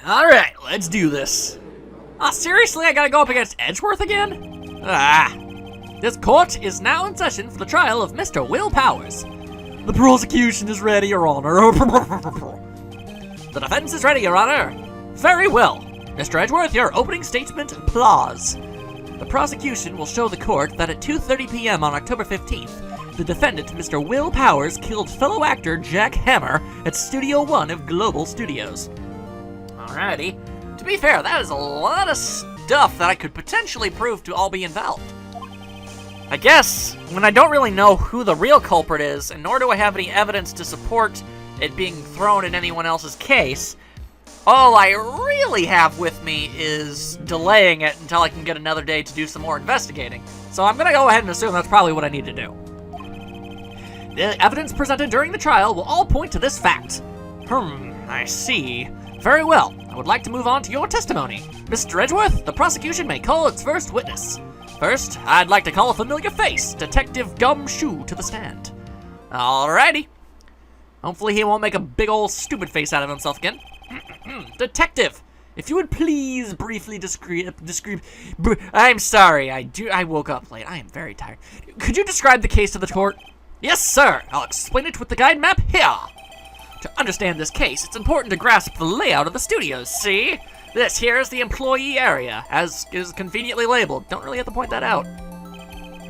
Alright, let's do this. Seriously, I gotta go up against Edgeworth again? This court is now in session for the trial of Mr. Will Powers. The prosecution is ready, Your Honor. The defense is ready, Your Honor. Very well. Mr. Edgeworth, your opening statement, applause. The prosecution will show the court that at 2:30 p.m. on October 15th, the defendant, Mr. Will Powers, killed fellow actor Jack Hammer at Studio One of Global Studios. Alrighty. To be fair, that is a lot of stuff that I could potentially prove to all be invalid. I guess, when I don't really know who the real culprit is, and nor do I have any evidence to support it being thrown in anyone else's case, all I really have with me is delaying it until I can get another day to do some more investigating. So I'm gonna go ahead and assume that's probably what I need to do. The evidence presented during the trial will all point to this fact. I see. Very well. I would like to move on to your testimony. Mr. Edgeworth, the prosecution may call its first witness. First, I'd like to call a familiar face, Detective Gumshoe, to the stand. Alrighty. Hopefully he won't make a big old stupid face out of himself again. Detective, if you would please briefly describe. I'm sorry, I woke up late. I am very tired. Could you describe the case to the court? Yes, sir. I'll explain it with the guide map here. To understand this case, it's important to grasp the layout of the studios, see? This here is the employee area, as is conveniently labeled. Don't really have to point that out.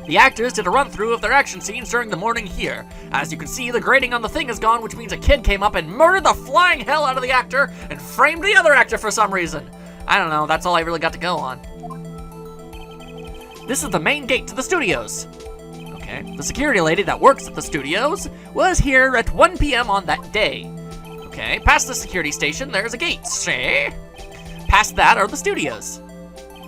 The actors did a run-through of their action scenes during the morning here. As you can see, the grading on the thing is gone, which means a kid came up and murdered the flying hell out of the actor and framed the other actor for some reason. I don't know, that's all I really got to go on. This is the main gate to the studios. Okay, the security lady that works at the studios was here at 1 p.m. on that day. Okay, past the security station, there's a gate, see? Past that are the studios.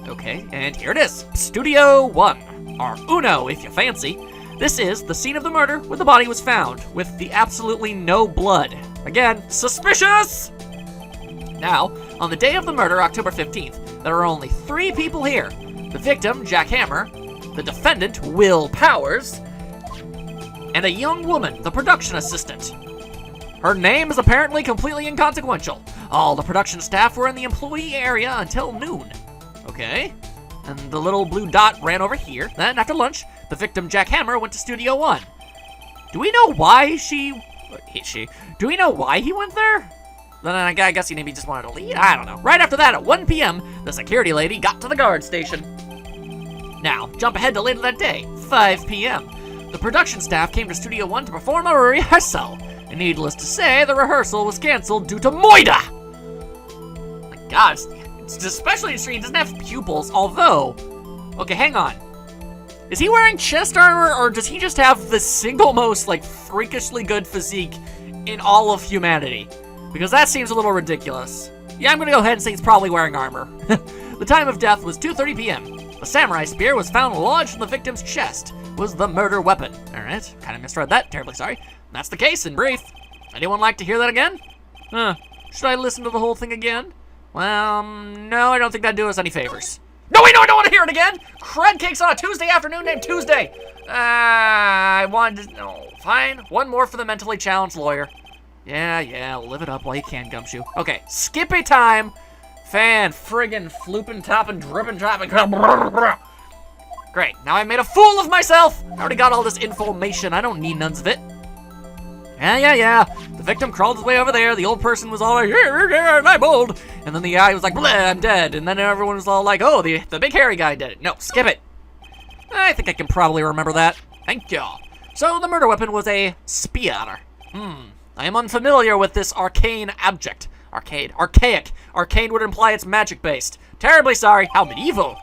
Okay, and here it is, Studio 1, or Uno if you fancy. This is the scene of the murder where the body was found, with the absolutely no blood. Again, suspicious! Now, on the day of the murder, October 15th, there are only 3 people here. The victim, Jack Hammer, the defendant, Will Powers, and a young woman, the production assistant. Her name is apparently completely inconsequential. All the production staff were in the employee area until noon. Okay, and the little blue dot ran over here. Then, after lunch, the victim, Jack Hammer, went to Studio One. Do we know why do we know why he went there? Then I guess he maybe just wanted to leave. I don't know. Right after that, at 1 p.m., the security lady got to the guard station. Now, jump ahead to later that day, 5 p.m. The production staff came to Studio One to perform a rehearsal. And needless to say, the rehearsal was canceled due to moida. My God, it's especially strange. He doesn't have pupils, although... Okay, hang on. Is he wearing chest armor, or does he just have the single most, freakishly good physique in all of humanity? Because that seems a little ridiculous. Yeah, I'm gonna go ahead and say he's probably wearing armor. The time of death was 2:30 p.m. The samurai spear was found lodged in the victim's chest. Was the murder weapon. Alright, kind of misread that, terribly sorry. That's the case in brief. Anyone like to hear that again? Should I listen to the whole thing again? Well, no, I don't think that'd do us any favors. No, wait, no, I don't want to hear it again! Crud cakes on a Tuesday afternoon named Tuesday! I wanted to... No, fine. One more for the mentally challenged lawyer. Yeah, live it up while you can, Gumshoe. Okay, skippy time. Fan friggin' floopin' toppin' drippin' toppin'. Great, now I made a fool of myself! I already got all this information, I don't need none of it. Yeah. The victim crawled his way over there, the old person was all like, yeah, I'm old. And then the guy was like, bleh, I'm dead. And then everyone was all like, oh, the big hairy guy did it. No, skip it. I think I can probably remember that. Thank you. So the murder weapon was a spear. I am unfamiliar with this arcane object. Archaic. Arcane would imply it's magic-based. Terribly sorry. How medieval.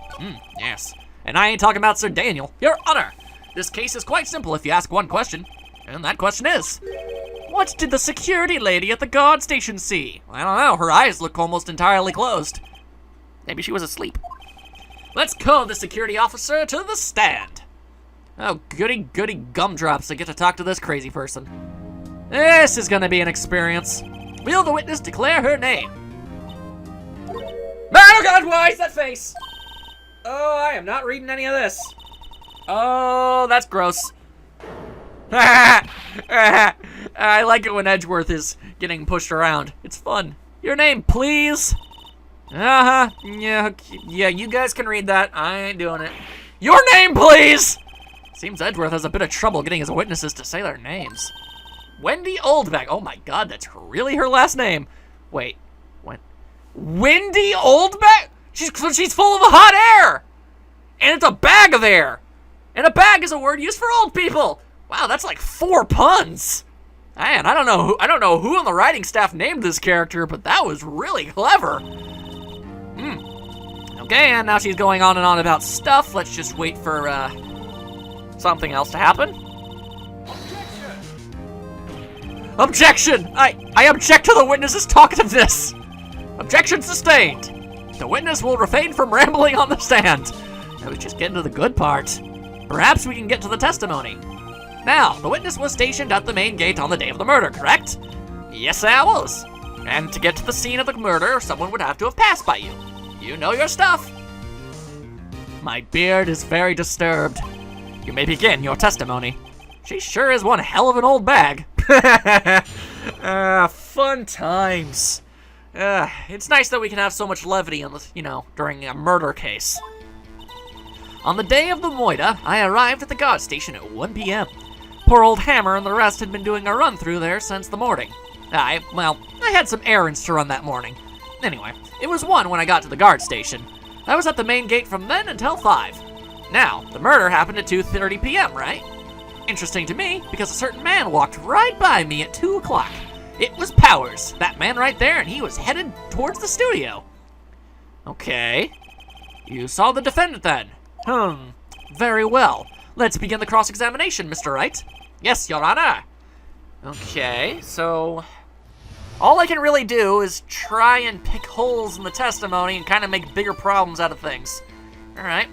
Yes. And I ain't talking about Sir Daniel. Your Honor. This case is quite simple if you ask one question. And that question is, what did the security lady at the guard station see? I don't know. Her eyes look almost entirely closed. Maybe she was asleep. Let's call the security officer to the stand. Oh, goody gumdrops to get to talk to this crazy person. This is gonna be an experience. Will the witness declare her name? Oh God, why is that face? Oh, I am not reading any of this. Oh, that's gross. I like it when Edgeworth is getting pushed around. It's fun. Your name, please? Yeah, you guys can read that. I ain't doing it. Your name, please! Seems Edgeworth has a bit of trouble getting his witnesses to say their names. Wendy Oldbag. Oh my god, that's really her last name. Wait, what? Wendy Oldbag? She's full of hot air! And it's a bag of air! And a bag is a word used for old people! Wow, that's like 4 puns! Man, I don't know who on the writing staff named this character, but that was really clever. Okay, and now she's going on and on about stuff. Let's just wait for, something else to happen. Objection! I object to the witness's talkativeness! Objection sustained! The witness will refrain from rambling on the stand. I was just getting to the good part. Perhaps we can get to the testimony. Now, the witness was stationed at the main gate on the day of the murder, correct? Yes, I was. And to get to the scene of the murder, someone would have to have passed by you. You know your stuff. My beard is very disturbed. You may begin your testimony. She sure is one hell of an old bag. Fun times. It's nice that we can have so much levity on this, during a murder case. On the day of the moida, I arrived at the guard station at 1 p.m. Poor old Hammer and the rest had been doing a run through there since the morning. I had some errands to run that morning. Anyway, it was 1 when I got to the guard station. I was at the main gate from then until 5. Now, the murder happened at 2:30 p.m., right? Interesting to me, because a certain man walked right by me at 2 o'clock. It was Powers, that man right there, and he was headed towards the studio. Okay. You saw the defendant then? Very well. Let's begin the cross-examination, Mr. Wright. Yes, Your Honor. Okay, so all I can really do is try and pick holes in the testimony and kind of make bigger problems out of things. All right.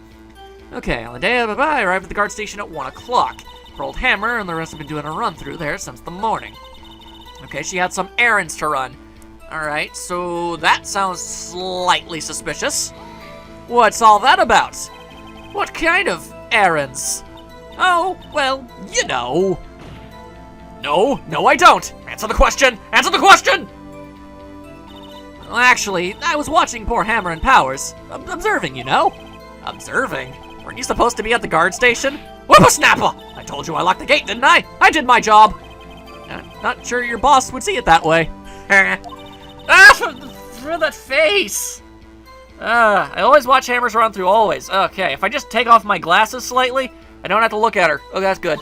Okay, on the day of the I arrived at the guard station at 1 o'clock. Her old Hammer and the rest have been doing a run through there since the morning. Okay, she had some errands to run. All right, so that sounds slightly suspicious. What's all that about? What kind of errands? Oh, well, you know. No, I don't. Answer the question. Answer the question! Well, actually, I was watching poor Hammer and Powers. Observing, Observing? Weren't you supposed to be at the guard station? Whippersnapper! I told you I locked the gate, didn't I? I did my job. Not sure your boss would see it that way. For that face! I always watch Hammers run through, always. Okay, if I just take off my glasses slightly, I don't have to look at her. Oh, that's good.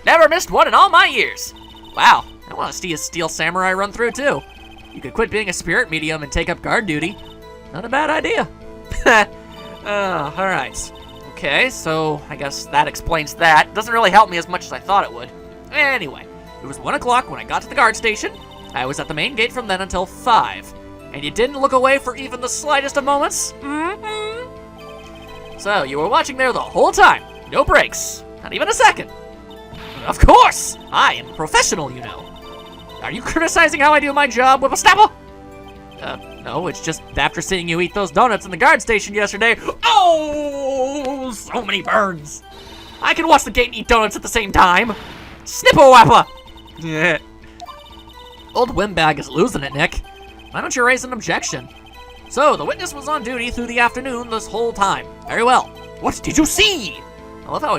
Never missed one in all my years. Wow, I want to see a Steel Samurai run through, too. You could quit being a spirit medium and take up guard duty. Not a bad idea. Alright. Okay, so I guess that explains that. Doesn't really help me as much as I thought it would. Anyway, it was 1 o'clock when I got to the guard station. I was at the main gate from then until 5. And you didn't look away for even the slightest of moments? So, you were watching there the whole time. No breaks. Not even a second. Of course! I am a professional, you know. Are you criticizing how I do my job, Whippersnapper? No, it's just after seeing you eat those donuts in the guard station yesterday. Oh, so many burns. I can watch the gate and eat donuts at the same time. Snipper-wapper! Yeah. Old Wimbag is losing it, Nick. Why don't you raise an objection? So, the witness was on duty through the afternoon this whole time. Very well. What did you see? I love how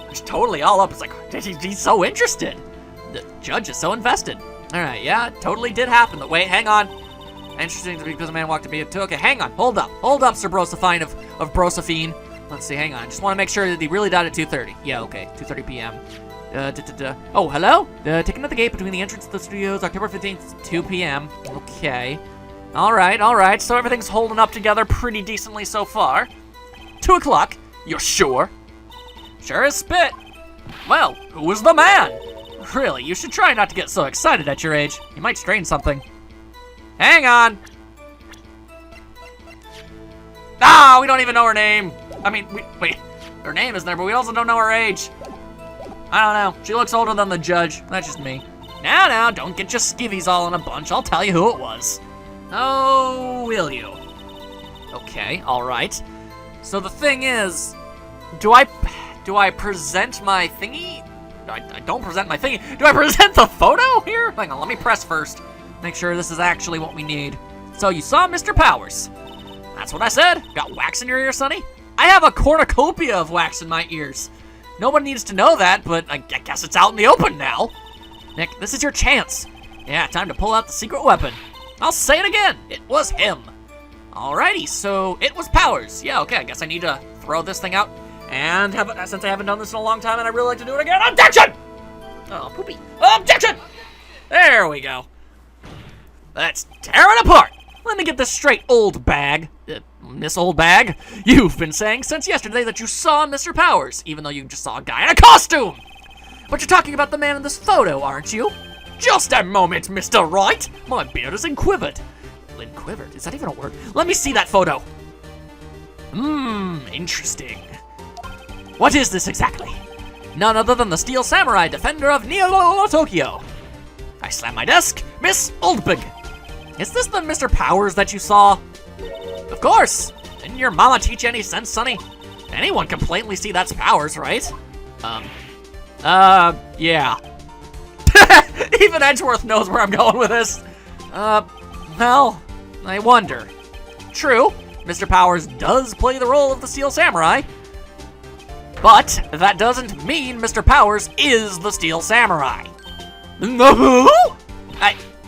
it's totally all up. It's like, he's so interested. The judge is so invested. All right, yeah, it totally did happen. Wait, hang on. Interesting because a man walked to me at 2. Okay, hang on. Hold up, Sir Brosophine of Brosophine. Let's see, hang on. Just want to make sure that he really died at 2:30. Yeah, okay, 2:30 p.m. Oh, hello? Taking at the gate between the entrance to the studios, October 15th, 2 p.m. Okay. All right. So everything's holding up together pretty decently so far. 2 o'clock. You're sure? Sure as spit. Well, who was the man? Really, you should try not to get so excited at your age. You might strain something. Hang on. Ah, we don't even know her name. I mean, wait, her name is there, but we also don't know her age. I don't know. She looks older than the judge. That's just me. Now, don't get your skivvies all in a bunch. I'll tell you who it was. Oh, will you? Okay, all right. So the thing is, do I present my thingy? I don't present my thingy. Do I present the photo here? Hang on, let me press first. Make sure this is actually what we need. So you saw Mr. Powers. That's what I said. Got wax in your ear, Sonny? I have a cornucopia of wax in my ears. Nobody needs to know that, but I guess it's out in the open now. Nick, this is your chance. Yeah, time to pull out the secret weapon. I'll say it again. It was him. Alrighty, so it was Powers. Yeah, okay, I guess I need to throw this thing out. And since I haven't done this in a long time and I really like to do it again, objection! Oh, poopy. Objection! There we go. Let's tear it apart. Let me get this straight, Oldbag. Miss Oldbag, you've been saying since yesterday that you saw Mr. Powers, even though you just saw a guy in a costume. But you're talking about the man in this photo, aren't you? Just a moment, Mr. Wright. My beard is enquivered. Enquivered? Is that even a word? Let me see that photo. Interesting. What is this exactly? None other than the Steel Samurai, defender of Tokyo. I slam my desk. Miss Oldbag. Is this the Mr. Powers that you saw? Of course. Didn't your mama teach you any sense, Sonny? Anyone can plainly see that's Powers, right? Yeah. Even Edgeworth knows where I'm going with this. Well, I wonder. True, Mr. Powers does play the role of the Steel Samurai. But that doesn't mean Mr. Powers is the Steel Samurai.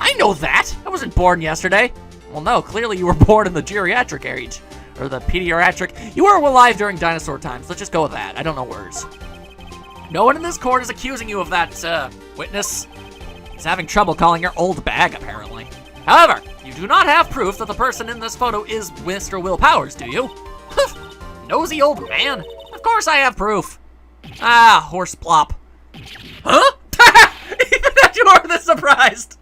I know that. I wasn't born yesterday. Well, no, clearly you were born in the geriatric age. Or the pediatric. You were alive during dinosaur times. Let's just go with that. I don't know words. No one in this court is accusing you of that, witness. He's having trouble calling your Oldbag, apparently. However, you do not have proof that the person in this photo is Mr. Will Powers, do you? Nosy old man. Of course I have proof. Ah, horse plop. Huh? Even that you are this surprised.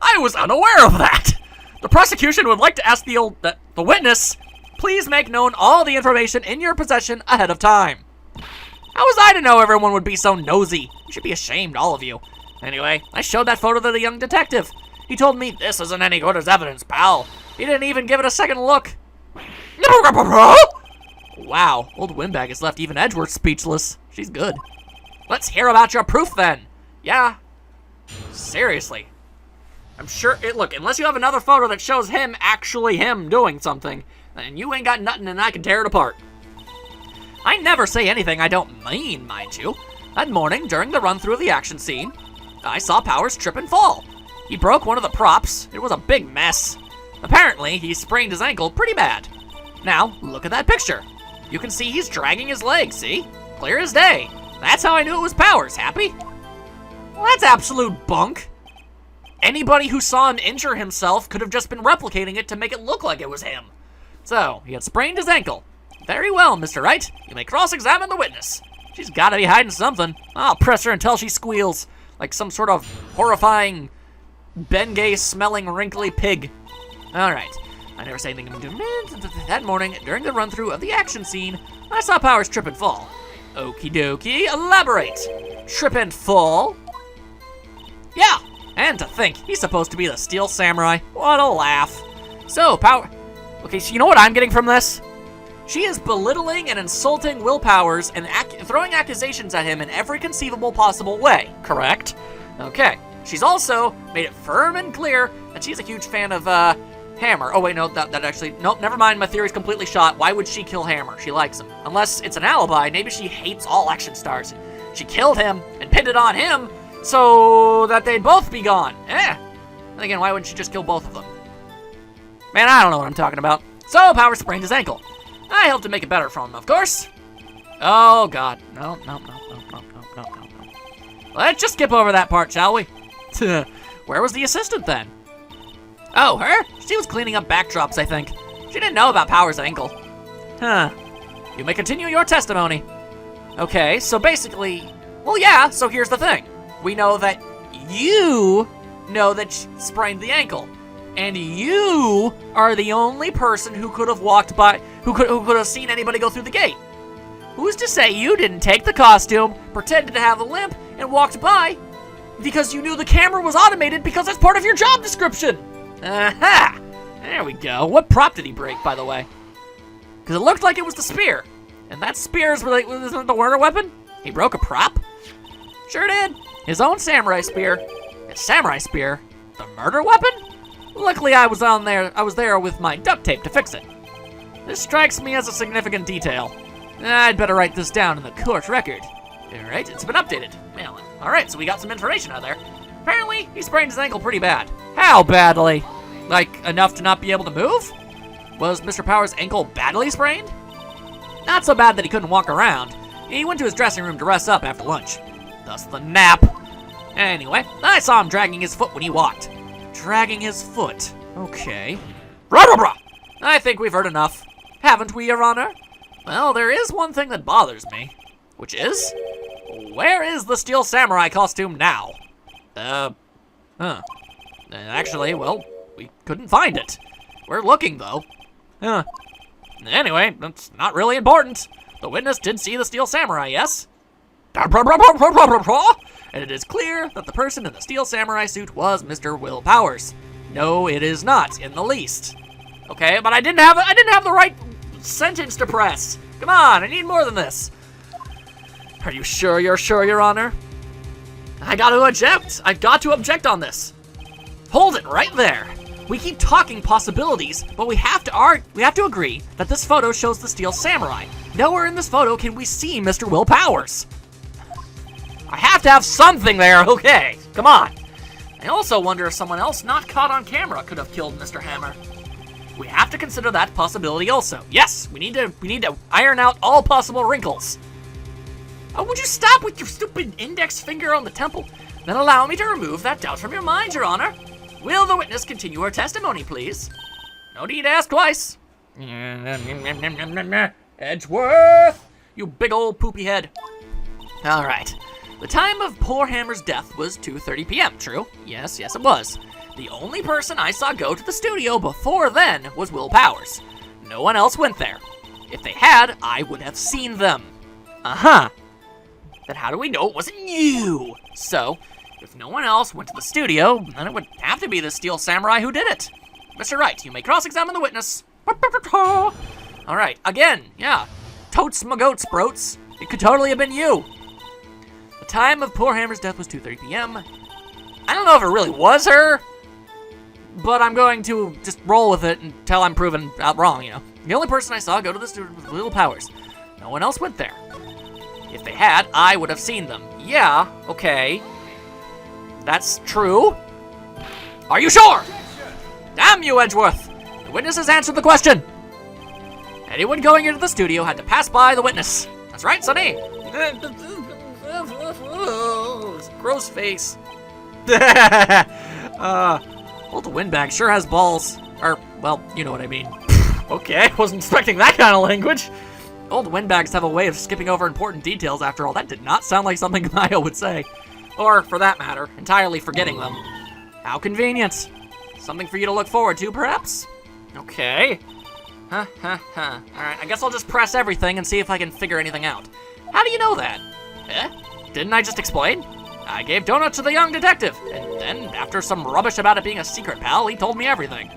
I was unaware of that. The prosecution would like to ask the witness, please make known all the information in your possession ahead of time. How was I to know everyone would be so nosy? You should be ashamed, all of you. Anyway, I showed that photo to the young detective. He told me this isn't any good as evidence, pal. He didn't even give it a second look. Wow, old Windbag has left even Edgeworth speechless. She's good. Let's hear about your proof then. Yeah. Seriously. I'm sure, look, unless you have another photo that shows him actually doing something, then you ain't got nothing and I can tear it apart. I never say anything I don't mean, mind you. That morning, during the run-through of the action scene, I saw Powers trip and fall. He broke one of the props. It was a big mess. Apparently, he sprained his ankle pretty bad. Now, look at that picture. You can see he's dragging his leg, see? Clear as day. That's how I knew it was Powers. Happy? Well, that's absolute bunk. Anybody who saw him injure himself could have just been replicating it to make it look like it was him. So, he had sprained his ankle. Very well, Mr. Wright. You may cross-examine the witness. She's gotta be hiding something. I'll press her until she squeals, like some sort of horrifying, Bengay-smelling, wrinkly pig. Alright. I never say anything. That morning, during the run-through of the action scene, I saw Powers trip and fall. Okie dokie, elaborate. Trip and fall? Yeah, and to think, he's supposed to be the Steel Samurai. What a laugh. So, okay, so you know what I'm getting from this? She is belittling and insulting Will Powers and throwing accusations at him in every conceivable possible way, correct? Okay. She's also made it firm and clear that she's a huge fan of, Hammer. Oh, wait, no, that actually... Nope, never mind. My theory's completely shot. Why would she kill Hammer? She likes him. Unless it's an alibi, maybe she hates all action stars. She killed him and pinned it on him so that they'd both be gone. And again, why wouldn't she just kill both of them? Man, I don't know what I'm talking about. So, Powers sprained his ankle. I helped to make it better for him, of course. Oh, God. No. Let's just skip over that part, shall we? Where was the assistant, then? Oh, her? She was cleaning up backdrops, I think. She didn't know about Powers' ankle. Huh. You may continue your testimony. Okay, so basically... Well, yeah, so here's the thing. We know that you know that she sprained the ankle. And you are the only person who could have walked by... Who could have seen anybody go through the gate. Who's to say you didn't take the costume, pretended to have a limp, and walked by because you knew the camera was automated because that's part of your job description? Aha! There we go. What prop did he break, by the way? Because it looked like it was the spear. And that spear isn't the murder weapon? He broke a prop? Sure did. His own samurai spear. His samurai spear? The murder weapon? Luckily, I was there with my duct tape to fix it. This strikes me as a significant detail. I'd better write this down in the court record. Alright, it's been updated. Well, alright, so we got some information out there. Apparently, he sprained his ankle pretty bad. How badly? Like, enough to not be able to move? Was Mr. Powers' ankle badly sprained? Not so bad that he couldn't walk around. He went to his dressing room to rest up after lunch. Thus the nap. Anyway, I saw him dragging his foot when he walked. Dragging his foot. Okay. Rah-rah-rah! I think we've heard enough. Haven't we, Your Honor? Well, there is one thing that bothers me. Which is? Where is the Steel Samurai costume now? Actually, well, we couldn't find it. We're looking, though. Anyway, that's not really important. The witness did see the Steel Samurai, yes? And it is clear that the person in the Steel Samurai suit was Mr. Will Powers. No, it is not, in the least. Okay, but I didn't have the right sentence to press. Come on, I need more than this. Are you sure you're sure, Your Honor? I got to object. I've got to object on this. Hold it right there. We keep talking possibilities, but we have to agree that this photo shows the Steel Samurai. Nowhere in this photo can we see Mr. Will Powers. I have to have something there, okay? Come on. I also wonder if someone else not caught on camera could have killed Mr. Hammer. We have to consider that possibility also. Yes, we need to iron out all possible wrinkles. Oh, would you stop with your stupid index finger on the temple? Then allow me to remove that doubt from your mind, Your Honor. Will the witness continue her testimony, please? No need to ask twice. Edgeworth! You big old poopy head. All right. The time of poor Hammer's death was 2:30 p.m., true? Yes, it was. The only person I saw go to the studio before then was Will Powers. No one else went there. If they had, I would have seen them. Uh-huh. Then how do we know it wasn't you? So, if no one else went to the studio, then it would have to be the Steel Samurai who did it. Mr. Wright, you may cross-examine the witness. All right, again, yeah. Totes my goat sproats. It could totally have been you. The time of poor Hammer's death was 2:30 p.m. I don't know if it really was her, but I'm going to just roll with it until I'm proven out wrong, you know. The only person I saw go to the studio was Will Powers. No one else went there. If they had, I would have seen them. Yeah, okay. That's true. Are you sure? Damn you, Edgeworth! The witness has answered the question. Anyone going into the studio had to pass by the witness. That's right, Sonny. Gross face. Old Windbag sure has balls. Or, well, you know what I mean. Okay, wasn't expecting that kind of language. Old Windbags have a way of skipping over important details after all. That did not sound like something Maya would say. Or, for that matter, entirely forgetting them. How convenient. Something for you to look forward to, perhaps? Okay. Alright, I guess I'll just press everything and see if I can figure anything out. How do you know that? Didn't I just explain? I gave donuts to the young detective, and then, after some rubbish about it being a secret, pal, he told me everything.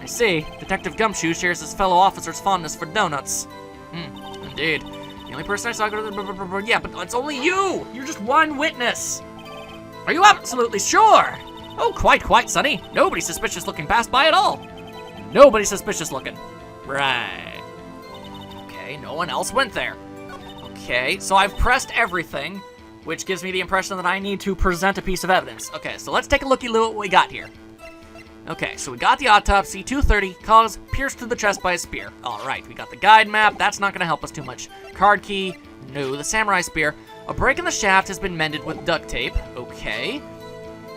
I see. Detective Gumshoe shares his fellow officer's fondness for donuts. Indeed. The only person I saw go to the... Yeah, but it's only you! You're just one witness! Are you absolutely sure? Oh, quite, Sonny. Nobody suspicious looking passed by at all. Nobody suspicious looking. Right. Okay, no one else went there. Okay, so I've pressed everything, which gives me the impression that I need to present a piece of evidence. Okay, so let's take a looky-loo at what we got here. Okay, so we got the autopsy, 2:30, cause pierced through the chest by a spear. All right, we got the guide map. That's not going to help us too much. Card key, no. The samurai spear. A break in the shaft has been mended with duct tape. Okay.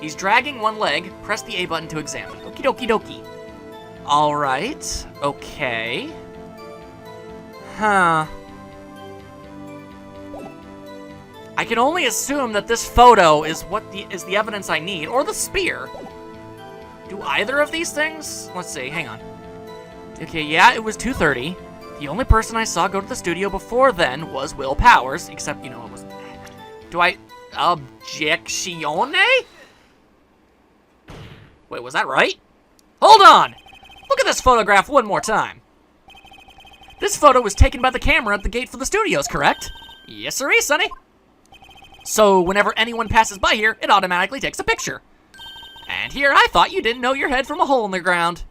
He's dragging one leg. Press the A button to examine. Okie dokie dokie. All right. Okay. Huh. I can only assume that this photo is is the evidence I need, or the spear. Do either of these things? Let's see, hang on. Okay, yeah, it was 2:30. The only person I saw go to the studio before then was Will Powers, except, you know, it was... Do I... Objectione? Wait, was that right? Hold on! Look at this photograph one more time. This photo was taken by the camera at the gate for the studios, correct? Yes, sirree, Sonny. So, whenever anyone passes by here, it automatically takes a picture. And here I thought you didn't know your head from a hole in the ground.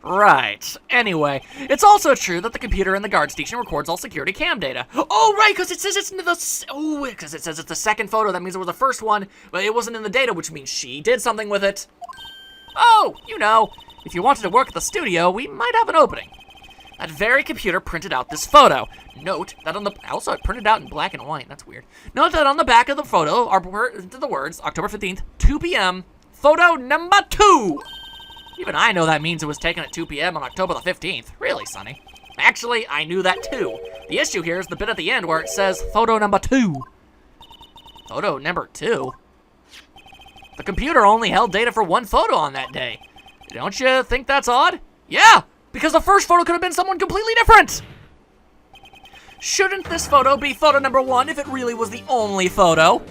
Right. Anyway, it's also true that the computer in the guard station records all security cam data. Oh, right, because it says it's in the... Oh, because it says it's the second photo. That means it was the first one, but it wasn't in the data, which means she did something with it. Oh, you know, if you wanted to work at the studio, we might have an opening. That very computer printed out this photo. Note that on the... Also, it printed out in black and white. That's weird. Note that on the back of the photo are the words, October 15th, 2 p.m., photo number 2. Even I know that means it was taken at 2 p.m. on October the 15th. Really, Sonny? Actually, I knew that too. The issue here is the bit at the end where it says photo number 2. Photo number 2? The computer only held data for one photo on that day. Don't you think that's odd? Yeah, because the first photo could have been someone completely different. Shouldn't this photo be photo number 1 if it really was the only photo?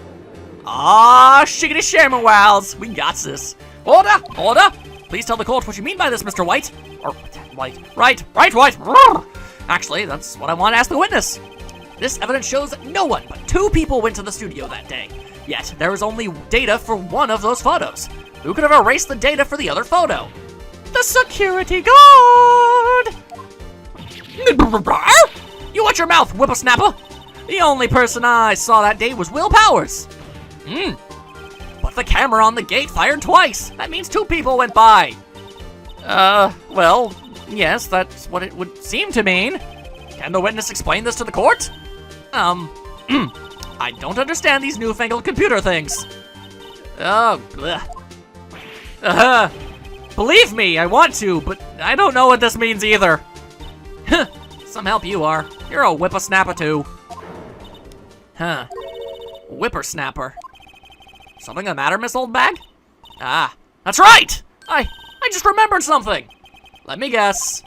Ah, shiggity shamawals. We got this. Order! Order! Please tell the court what you mean by this, Mr. White. Or, White. Right. Actually, that's what I want to ask the witness. This evidence shows that no one but 2 people went to the studio that day. Yet, there is only data for one of those photos. Who could have erased the data for the other photo? The security guard! You watch your mouth, whippersnapper! The only person I saw that day was Will Powers. But the camera on the gate fired twice. That means 2 people went by. Well, yes, that's what it would seem to mean. Can the witness explain this to the court? I don't understand these newfangled computer things. Oh, bleh. Believe me, I want to, but I don't know what this means either. Some help you are. You're a whippersnapper too. Huh. Whippersnapper. Something the matter, Miss Oldbag? Ah, that's right! I just remembered something! Let me guess.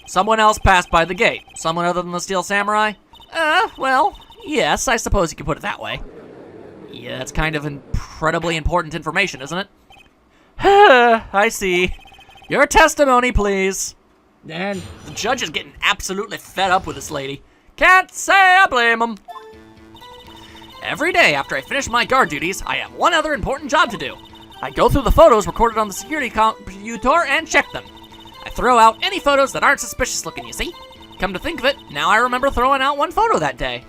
Someone else passed by the gate. Someone other than the Steel Samurai? Well, yes, I suppose you could put it that way. Yeah, that's kind of incredibly important information, isn't it? I see. Your testimony, please. And the judge is getting absolutely fed up with this lady. Can't say I blame him. Every day after I finish my guard duties, I have one other important job to do. I go through the photos recorded on the security computer and check them. I throw out any photos that aren't suspicious looking, you see? Come to think of it, now I remember throwing out one photo that day.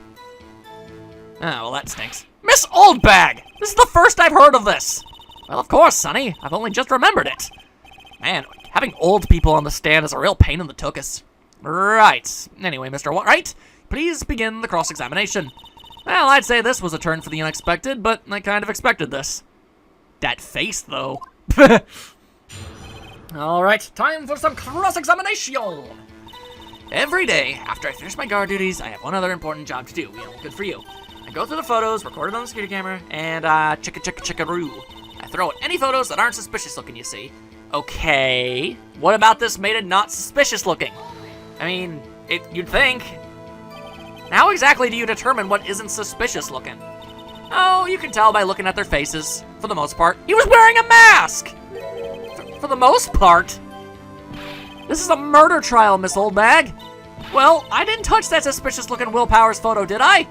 Oh, well that stinks. Miss Oldbag! This is the first I've heard of this! Well, of course, Sonny. I've only just remembered it. Man, having old people on the stand is a real pain in the tuchus. Right. Anyway, Mr. Wright, please begin the cross-examination. Well, I'd say this was a turn for the unexpected, but I kind of expected this. That face, though. Alright, time for some cross-examination! Every day, after I finish my guard duties, I have one other important job to do. You know, good for you. I go through the photos, recorded on the security camera, and chicka-roo. I throw out any photos that aren't suspicious looking, you see. Okay, what about this made it not suspicious looking? I mean, you'd think. How exactly do you determine what isn't suspicious looking? Oh, you can tell by looking at their faces, for the most part. He was wearing a mask! For the most part? This is a murder trial, Miss Oldbag. Well, I didn't touch that suspicious-looking Will Powers photo, did I?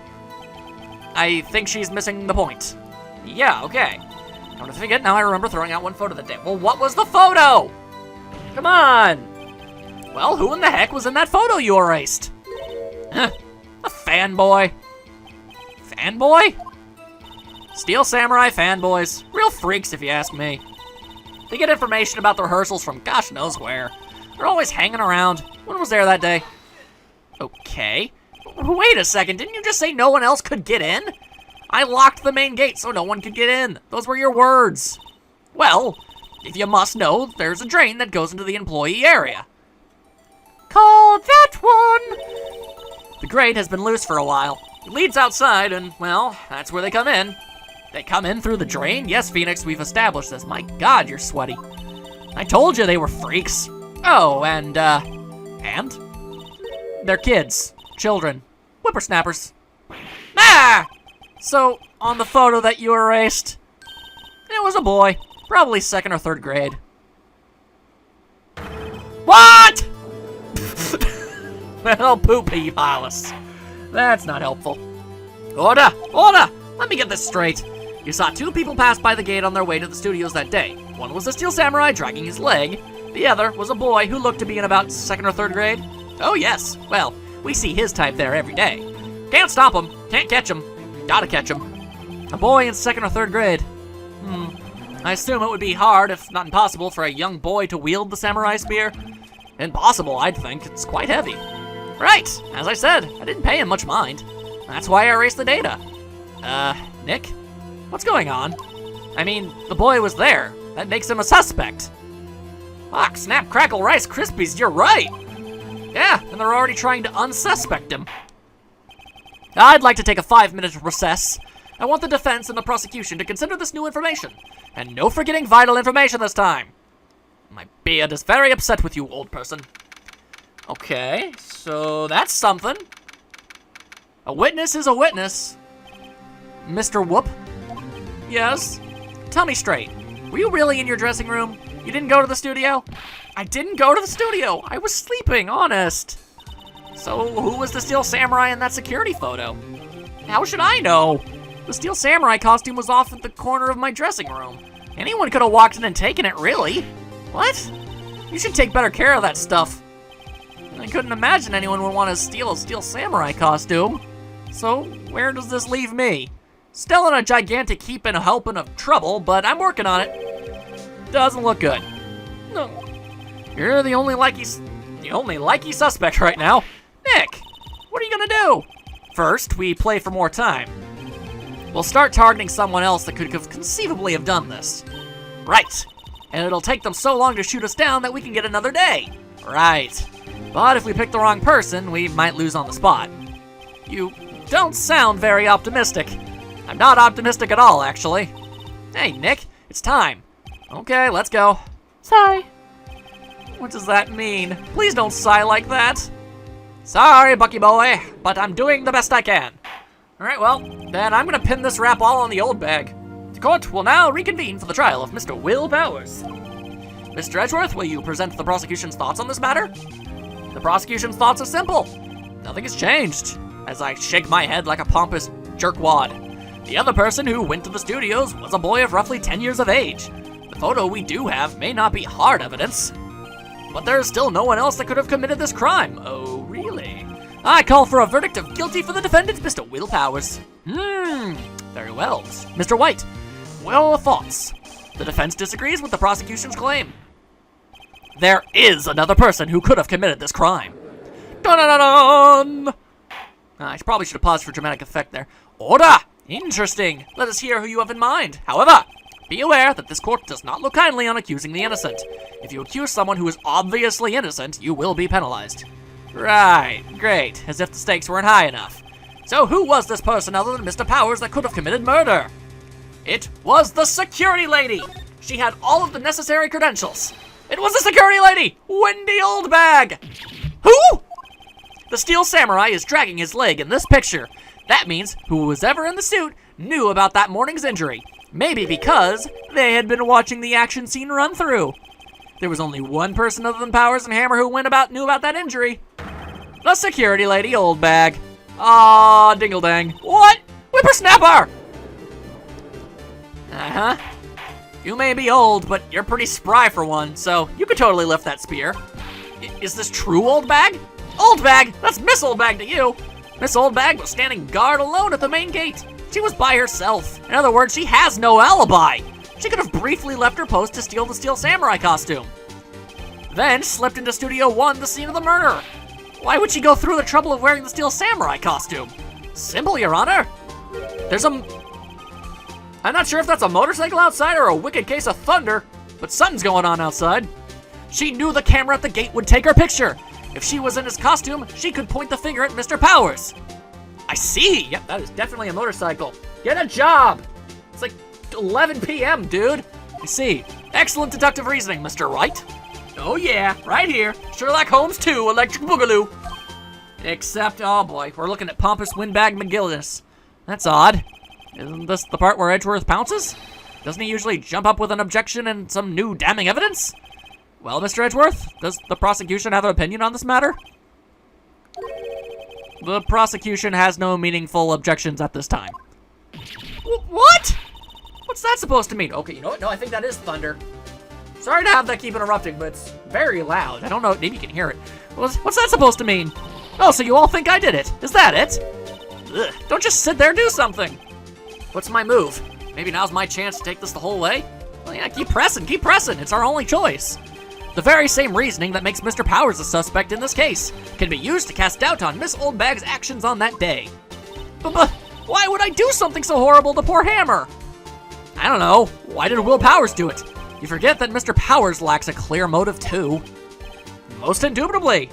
I think she's missing the point. Yeah, okay. Come to think it, now I remember throwing out one photo that day. Well, what was the photo? Come on! Well, who in the heck was in that photo you erased? Huh. A fanboy. Fanboy? Steel Samurai fanboys. Real freaks, if you ask me. They get information about the rehearsals from gosh knows where. They're always hanging around. When was there that day? Okay. Wait a second, didn't you just say no one else could get in? I locked the main gate so no one could get in. Those were your words. Well, if you must know, there's a drain that goes into the employee area. Call that one! The grate has been loose for a while. It leads outside, and, well, that's where they come in. They come in through the drain? Yes, Phoenix, we've established this. My God, you're sweaty. I told you they were freaks. Oh, and? They're kids. Children. Whippersnappers. Ah! So, on the photo that you erased, it was a boy. Probably 2nd or 3rd grade. What?! Well, poopy Hollis. That's not helpful. Order! Order! Let me get this straight. You saw two people pass by the gate on their way to the studios that day. One was a steel samurai dragging his leg. The other was a boy who looked to be in about 2nd or 3rd grade. Oh yes, well, we see his type there every day. Can't stop him, can't catch him, gotta catch him. A boy in 2nd or 3rd grade. I assume it would be hard, if not impossible, for a young boy to wield the samurai spear. Impossible, I'd think. It's quite heavy. Right, as I said, I didn't pay him much mind. That's why I erased the data. Nick? What's going on? I mean, the boy was there. That makes him a suspect. Fuck, snap, crackle, Rice Krispies, you're right! Yeah, and they're already trying to unsuspect him. I'd like to take a 5-minute recess. I want the defense and the prosecution to consider this new information. And no forgetting vital information this time. My beard is very upset with you, old person. Okay, so that's something. A witness is a witness. Mr. Whoop? Yes? Tell me straight. Were you really in your dressing room? You didn't go to the studio? I didn't go to the studio. I was sleeping, honest. So who was the Steel Samurai in that security photo? How should I know? The Steel Samurai costume was off at the corner of my dressing room. Anyone could have walked in and taken it, really. What? You should take better care of that stuff. I couldn't imagine anyone would want to steal a Steel Samurai costume. So where does this leave me? Still in a gigantic heap and helping of trouble, but I'm working on it. Doesn't look good. No. You're the only likey suspect right now. Nick, what are you gonna do? First, we play for more time. We'll start targeting someone else that could have conceivably have done this. Right. And it'll take them so long to shoot us down that we can get another day. Right. But if we pick the wrong person, we might lose on the spot. You don't sound very optimistic. I'm not optimistic at all, actually. Hey, Nick, it's time. Okay, let's go. Sigh. What does that mean? Please don't sigh like that. Sorry, Bucky boy, but I'm doing the best I can. Alright, well, then I'm gonna pin this rap all on the Oldbag. The court will now reconvene for the trial of Mr. Will Powers. Mr. Edgeworth, will you present the prosecution's thoughts on this matter? The prosecution's thoughts are simple. Nothing has changed, as I shake my head like a pompous jerkwad. The other person who went to the studios was a boy of roughly 10 years of age. The photo we do have may not be hard evidence, but there is still no one else that could have committed this crime. Oh, really? I call for a verdict of guilty for the defendant, Mr. Will Powers. Very well. Mr. White, well, thoughts? The defense disagrees with the prosecution's claim. There is another person who could have committed this crime. Dun-dun-dun-dun! I probably should have paused for dramatic effect there. Order! Interesting. Let us hear who you have in mind. However, be aware that this court does not look kindly on accusing the innocent. If you accuse someone who is obviously innocent, you will be penalized. Right, great, as if the stakes weren't high enough. So who was this person other than Mr. Powers that could have committed murder? It was the security lady! She had all of the necessary credentials. It was the security lady, Wendy Oldbag! Who? The Steel Samurai is dragging his leg in this picture. That means who was ever in the suit knew about that morning's injury. Maybe because they had been watching the action scene run through. There was only one person other than Powers and Hammer who knew about that injury. The security lady, Oldbag. Aw, dingle-dang. What? Whippersnapper! Uh-huh. You may be old, but you're pretty spry for one, so you could totally lift that spear. Is this true, Oldbag? Oldbag? That's Miss Oldbag to you. Miss Oldbag was standing guard alone at the main gate. She was by herself. In other words, she has no alibi. She could have briefly left her post to steal the Steel Samurai costume. Then slipped into Studio 1, the scene of the murder. Why would she go through the trouble of wearing the Steel Samurai costume? Simple, Your Honor. I'm not sure if that's a motorcycle outside or a wicked case of thunder, but something's going on outside. She knew the camera at the gate would take her picture. If she was in his costume, she could point the finger at Mr. Powers. I see. Yep, that is definitely a motorcycle. Get a job. It's like 11 p.m., dude. I see. Excellent deductive reasoning, Mr. Wright. Oh yeah, right here. Sherlock Holmes 2, Electric Boogaloo. Except, oh boy, we're looking at pompous Windbag McGillis. That's odd. Isn't this the part where Edgeworth pounces? Doesn't he usually jump up with an objection and some new damning evidence? Well, Mr. Edgeworth, does the prosecution have an opinion on this matter? The prosecution has no meaningful objections at this time. What? that supposed to mean? Okay, you know what? No, I think that is thunder. Sorry to have that keep interrupting, but it's very loud. I don't know, maybe you can hear it. What's that supposed to mean? Oh, so you all think I did it. Is that it? Ugh, don't just sit there, do something. What's my move? Maybe now's my chance to take this the whole way? Well, yeah, keep pressing. It's our only choice. The very same reasoning that makes Mr. Powers a suspect in this case can be used to cast doubt on Miss Oldbag's actions on that day. But why would I do something so horrible to poor Hammer? I don't know. Why did Will Powers do it? You forget that Mr. Powers lacks a clear motive too. Most indubitably.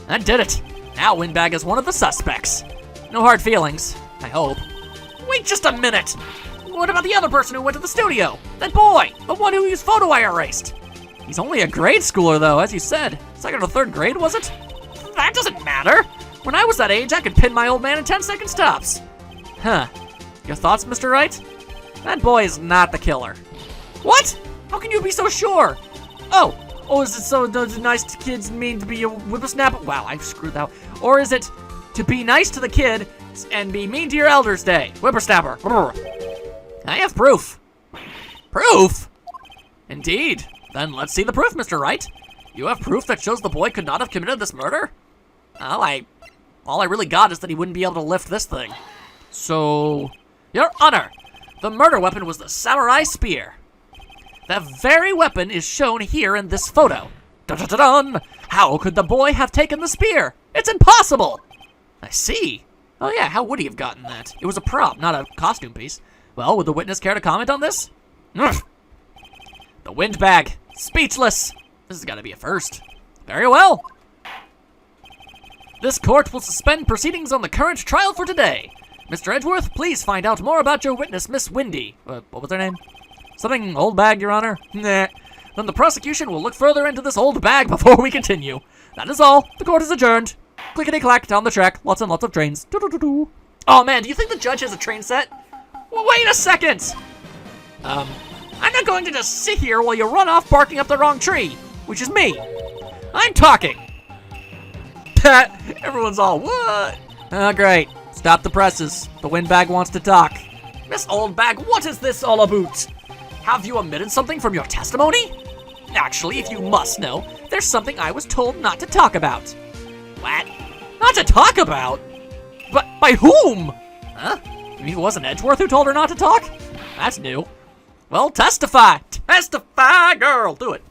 That did it. Now Windbag is one of the suspects. No hard feelings, I hope. Wait just a minute. What about the other person who went to the studio? That boy, the one whose photo I erased. He's only a grade schooler though, as you said. Second or third grade, was it? That doesn't matter. When I was that age, I could pin my old man in 10-second stops. Huh. Your thoughts, Mr. Wright? That boy is not the killer. What? How can you be so sure? Oh, is it so nice to kids mean to be a whippersnapper? Wow, I screwed that. Or is it to be nice to the kid and be mean to your elders day? Whippersnapper. I have proof. Proof? Indeed. Then let's see the proof, Mr. Wright. You have proof that shows the boy could not have committed this murder? Well, all I really got is that he wouldn't be able to lift this thing. So, Your Honor, the murder weapon was the samurai spear. That very weapon is shown here in this photo. Dun-dun-dun-dun! How could the boy have taken the spear? It's impossible! I see. Oh yeah, how would he have gotten that? It was a prop, not a costume piece. Well, would the witness care to comment on this? The Windbag. Speechless. This has got to be a first. Very well. This court will suspend proceedings on the current trial for today. Mr. Edgeworth, please find out more about your witness, Miss Windy. What was her name? Something Oldbag, Your Honor? Nah. Then the prosecution will look further into this old bag before we continue. That is all. The court is adjourned. Clickety-clack down the track. Lots and lots of trains. Doo-doo-doo-doo. Oh, man, do you think the judge has a train set? Well, wait a second! I'm not going to just sit here while you run off barking up the wrong tree, which is me. I'm talking. Everyone's all, what? Oh, great. Stop the presses. The Windbag wants to talk. Miss Oldbag, what is this all about? Have you omitted something from your testimony? Actually, if you must know, there's something I was told not to talk about. What? Not to talk about? But by whom? Huh? You mean it wasn't Edgeworth who told her not to talk? That's new. Well, testify. Testify, girl. Do it.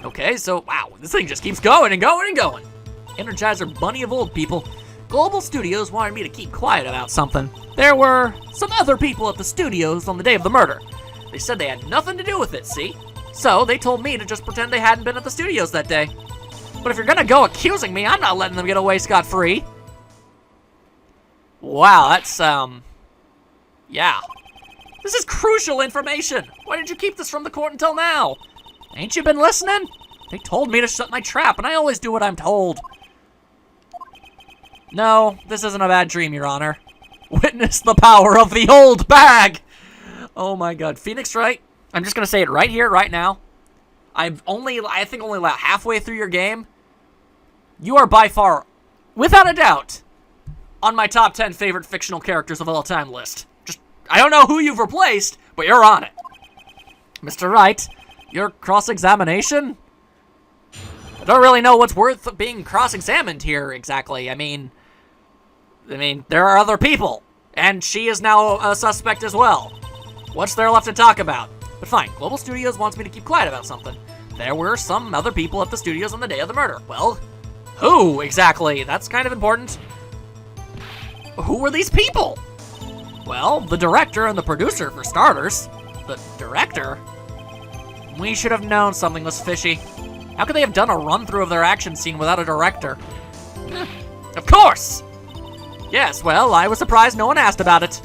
Okay, so, wow, this thing just keeps going and going and going. Energizer Bunny of old people. Global Studios wanted me to keep quiet about something. There were some other people at the studios on the day of the murder. They said they had nothing to do with it, see? So they told me to just pretend they hadn't been at the studios that day. But if you're gonna go accusing me, I'm not letting them get away scot-free. Wow, that's, yeah. This is crucial information. Why did you keep this from the court until now? Ain't you been listening? They told me to shut my trap, and I always do what I'm told. No, this isn't a bad dream, Your Honor. Witness the power of the old bag! Oh my god. Phoenix Wright, I'm just gonna say it right here, right now. I think only about halfway through your game. You are by far, without a doubt, on my top 10 favorite fictional characters of all time list. I don't know who you've replaced, but you're on it. Mr. Wright, your cross-examination? I don't really know what's worth being cross-examined here, exactly. I mean, there are other people, and she is now a suspect as well. What's there left to talk about? But fine, Global Studios wants me to keep quiet about something. There were some other people at the studios on the day of the murder. Well, who exactly? That's kind of important. Who were these people? Well, the director and the producer, for starters. The director? We should have known something was fishy. How could they have done a run-through of their action scene without a director? Of course! Yes, well, I was surprised no one asked about it.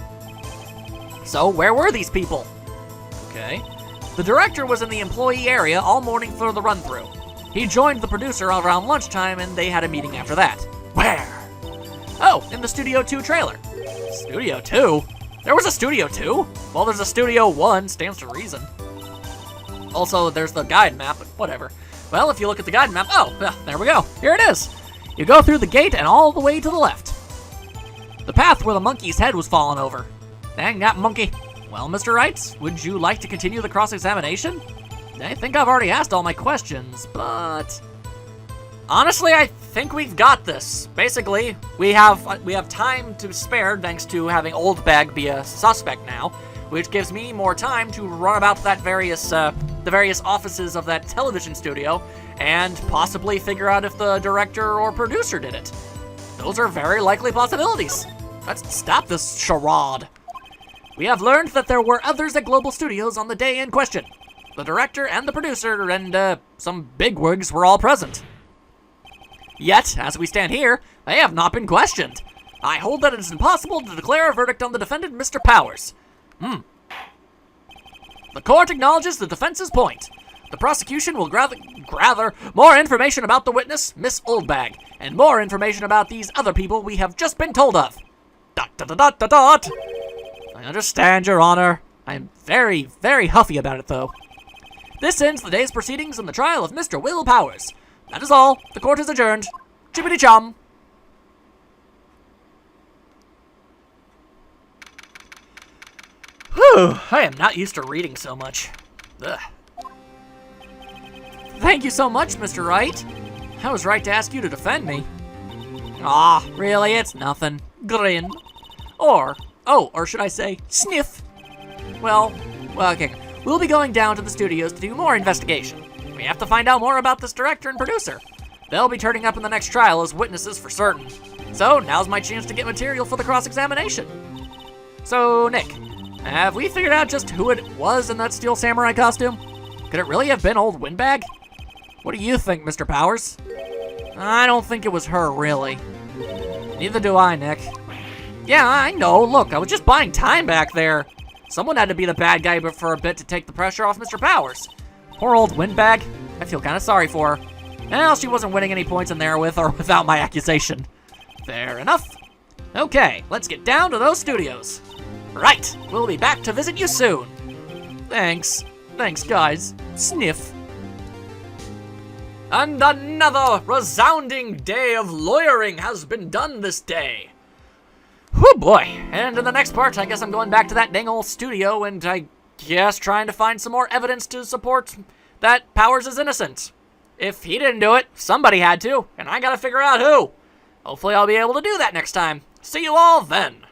So, where were these people? Okay. The director was in the employee area all morning for the run-through. He joined the producer around lunchtime, and they had a meeting after that. Where? Oh, in the Studio 2 trailer. Studio 2? There was a Studio 2? Well, there's a Studio 1, stands to reason. Also, there's the guide map, but whatever. Well, if you look at the guide map, oh, there we go. Here it is. You go through the gate and all the way to the left. The path where the monkey's head was fallen over. Dang that monkey. Well, Mr. Wright, would you like to continue the cross-examination? I think I've already asked all my questions, but... honestly, I think we've got this. Basically, we have time to spare thanks to having Oldbag be a suspect now, which gives me more time to run about the various offices of that television studio and possibly figure out if the director or producer did it. Those are very likely possibilities. Let's stop this charade. We have learned that there were others at Global Studios on the day in question. The director and the producer and some bigwigs were all present. Yet, as we stand here, they have not been questioned. I hold that it is impossible to declare a verdict on the defendant, Mr. Powers. The court acknowledges the defense's point. The prosecution will gather more information about the witness, Miss Oldbag, and more information about these other people we have just been told of. ... I understand, Your Honor. I am very, very huffy about it, though. This ends the day's proceedings in the trial of Mr. Will Powers. That is all. The court is adjourned. Chippity-chum. Whew, I am not used to reading so much. Ugh. Thank you so much, Mr. Wright. I was right to ask you to defend me. Ah, really, it's nothing. Grin. Or should I say, sniff. Well, okay. We'll be going down to the studios to do more investigation. We have to find out more about this director and producer. They'll be turning up in the next trial as witnesses for certain. So, now's my chance to get material for the cross-examination. So, Nick, have we figured out just who it was in that steel samurai costume? Could it really have been old Windbag? What do you think, Mr. Powers? I don't think it was her, really. Neither do I, Nick. Yeah, I know. Look, I was just buying time back there. Someone had to be the bad guy for a bit to take the pressure off Mr. Powers. Poor old Windbag. I feel kind of sorry for her. Well, she wasn't winning any points in there with or without my accusation. Fair enough. Okay, let's get down to those studios. Right, we'll be back to visit you soon. Thanks. Thanks, guys. Sniff. And another resounding day of lawyering has been done this day. Whew, boy. And in the next part, I guess I'm going back to that dang old studio and I guess trying to find some more evidence to support that Powers is innocent. If he didn't do it, somebody had to, and I gotta figure out who. Hopefully I'll be able to do that next time. See you all then.